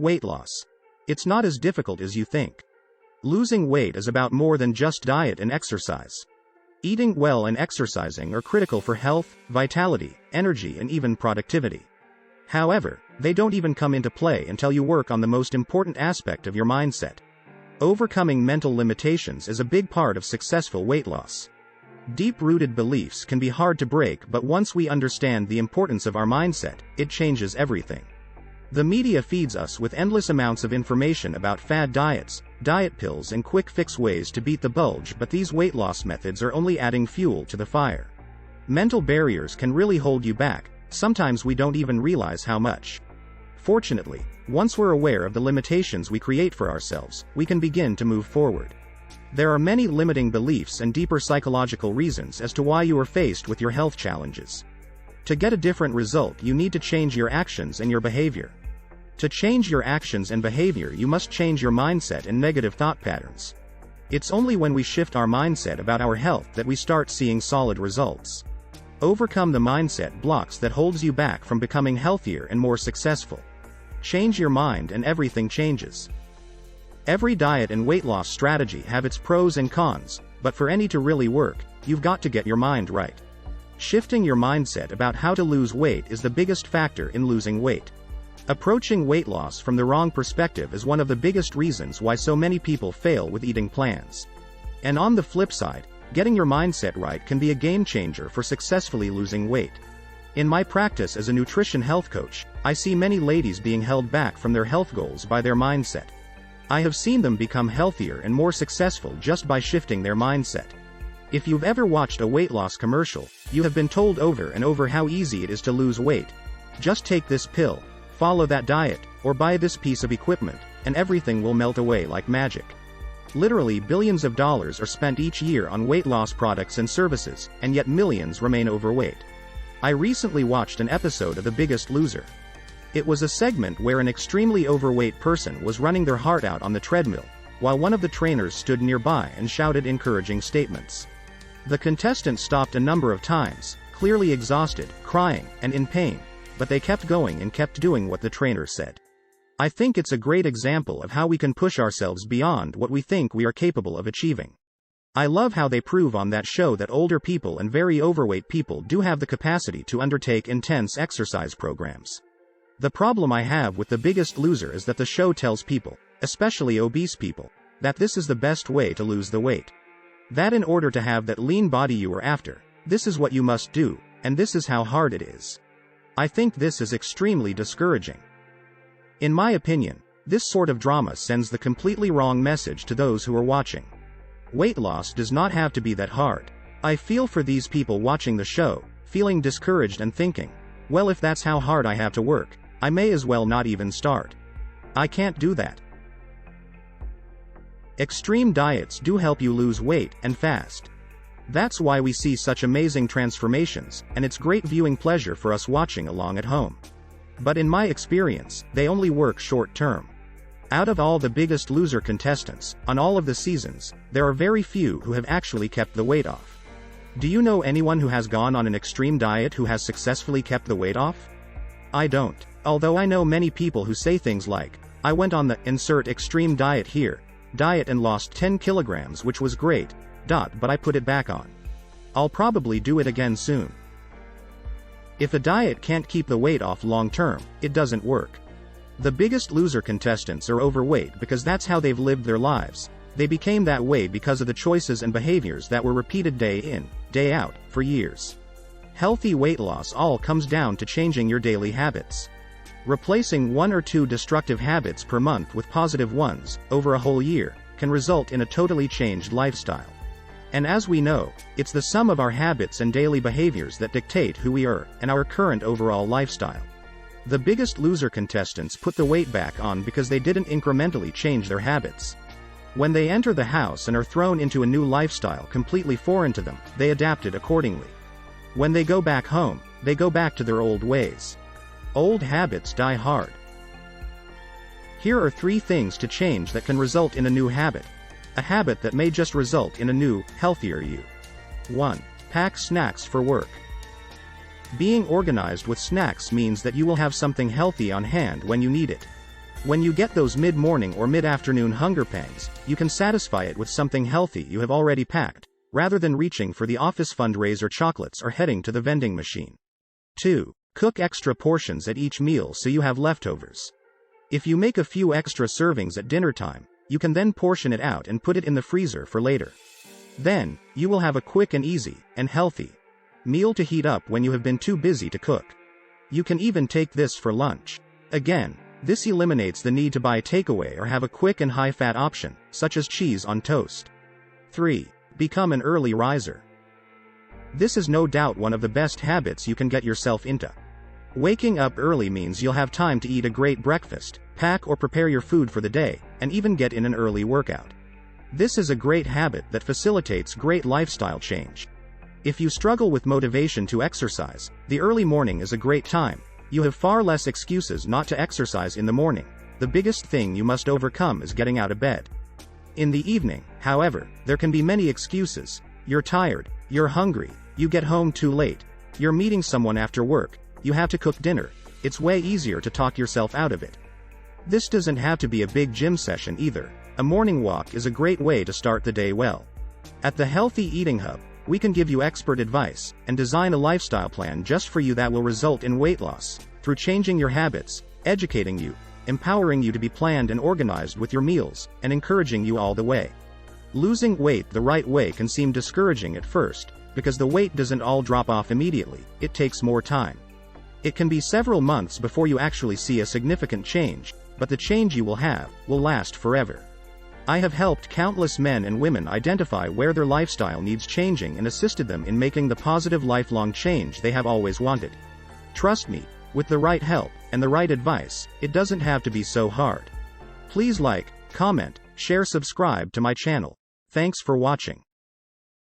Weight loss. It's not as difficult as you think. Losing weight is about more than just diet and exercise. Eating well and exercising are critical for health, vitality, energy, and even productivity. However, they don't even come into play until you work on the most important aspect of your mindset. Overcoming mental limitations is a big part of successful weight loss. Deep-rooted beliefs can be hard to break, but once we understand the importance of our mindset, it changes everything. The media feeds us with endless amounts of information about fad diets, diet pills, and quick-fix ways to beat the bulge, but these weight loss methods are only adding fuel to the fire. Mental barriers can really hold you back. Sometimes we don't even realize how much. Fortunately, once we're aware of the limitations we create for ourselves, we can begin to move forward. There are many limiting beliefs and deeper psychological reasons as to why you are faced with your health challenges. To get a different result, you need to change your actions and your behavior. To change your actions and behavior, you must change your mindset and negative thought patterns. It's only when we shift our mindset about our health that we start seeing solid results. Overcome the mindset blocks that holds you back from becoming healthier and more successful. Change your mind and everything changes. Every diet and weight loss strategy have its pros and cons, but for any to really work, you've got to get your mind right. Shifting your mindset about how to lose weight is the biggest factor in losing weight. Approaching weight loss from the wrong perspective is one of the biggest reasons why so many people fail with eating plans. And on the flip side, getting your mindset right can be a game changer for successfully losing weight. In my practice as a nutrition health coach, I see many ladies being held back from their health goals by their mindset. I have seen them become healthier and more successful just by shifting their mindset. If you've ever watched a weight loss commercial, you have been told over and over how easy it is to lose weight. Just take this pill, follow that diet, or buy this piece of equipment, and everything will melt away like magic. Literally billions of dollars are spent each year on weight loss products and services, and yet millions remain overweight. I recently watched an episode of The Biggest Loser. It was a segment where an extremely overweight person was running their heart out on the treadmill, while one of the trainers stood nearby and shouted encouraging statements. The contestant stopped a number of times, clearly exhausted, crying, and in pain, but they kept going and kept doing what the trainer said. I think it's a great example of how we can push ourselves beyond what we think we are capable of achieving. I love how they prove on that show that older people and very overweight people do have the capacity to undertake intense exercise programs. The problem I have with The Biggest Loser is that the show tells people, especially obese people, that this is the best way to lose the weight. That in order to have that lean body you are after, this is what you must do, and this is how hard it is. I think this is extremely discouraging. In my opinion, this sort of drama sends the completely wrong message to those who are watching. Weight loss does not have to be that hard. I feel for these people watching the show, feeling discouraged and thinking, well, if that's how hard I have to work, I may as well not even start. I can't do that. Extreme diets do help you lose weight, and fast. That's why we see such amazing transformations, and it's great viewing pleasure for us watching along at home. But in my experience, they only work short term. Out of all the Biggest Loser contestants, on all of the seasons, there are very few who have actually kept the weight off. Do you know anyone who has gone on an extreme diet who has successfully kept the weight off? I don't. Although I know many people who say things like, I went on the insert extreme diet here, diet and lost 10 kilograms, which was great, but I put it back on. I'll probably do it again soon. If a diet can't keep the weight off long term, it doesn't work. The Biggest Loser contestants are overweight because that's how they've lived their lives. They became that way because of the choices and behaviors that were repeated day in, day out, for years. Healthy weight loss all comes down to changing your daily habits. Replacing 1 or 2 destructive habits per month with positive ones, over a whole year, can result in a totally changed lifestyle. And as we know, it's the sum of our habits and daily behaviors that dictate who we are, and our current overall lifestyle. The Biggest Loser contestants put the weight back on because they didn't incrementally change their habits. When they enter the house and are thrown into a new lifestyle completely foreign to them, they adapted accordingly. When they go back home, they go back to their old ways. Old habits die hard. Here are 3 things to change that can result in a new habit. A habit that may just result in a new, healthier you. 1. Pack snacks for work. Being organized with snacks means that you will have something healthy on hand when you need it. When you get those mid-morning or mid-afternoon hunger pangs, you can satisfy it with something healthy you have already packed, rather than reaching for the office fundraiser chocolates or heading to the vending machine. 2. Cook extra portions at each meal so you have leftovers. If you make a few extra servings at dinner time, you can then portion it out and put it in the freezer for later. Then, you will have a quick and easy, and healthy meal to heat up when you have been too busy to cook. You can even take this for lunch. Again, this eliminates the need to buy takeaway or have a quick and high-fat option, such as cheese on toast. 3. Become an early riser. This is no doubt one of the best habits you can get yourself into. Waking up early means you'll have time to eat a great breakfast, pack or prepare your food for the day, and even get in an early workout. This is a great habit that facilitates great lifestyle change. If you struggle with motivation to exercise, the early morning is a great time. You have far less excuses not to exercise in the morning. The biggest thing you must overcome is getting out of bed. In the evening, however, there can be many excuses. You're tired, you're hungry, you get home too late, you're meeting someone after work, you have to cook dinner. It's way easier to talk yourself out of it. This doesn't have to be a big gym session either. A morning walk is a great way to start the day well. At the Healthy Eating Hub, we can give you expert advice and design a lifestyle plan just for you that will result in weight loss, through changing your habits, educating you, empowering you to be planned and organized with your meals, and encouraging you all the way. Losing weight the right way can seem discouraging at first, because the weight doesn't all drop off immediately. It takes more time. It can be several months before you actually see a significant change, but the change you will have will last forever. I have helped countless men and women identify where their lifestyle needs changing and assisted them in making the positive lifelong change they have always wanted. Trust me, with the right help and the right advice, it doesn't have to be so hard. Please like, comment, share, subscribe to my channel. Thanks for watching.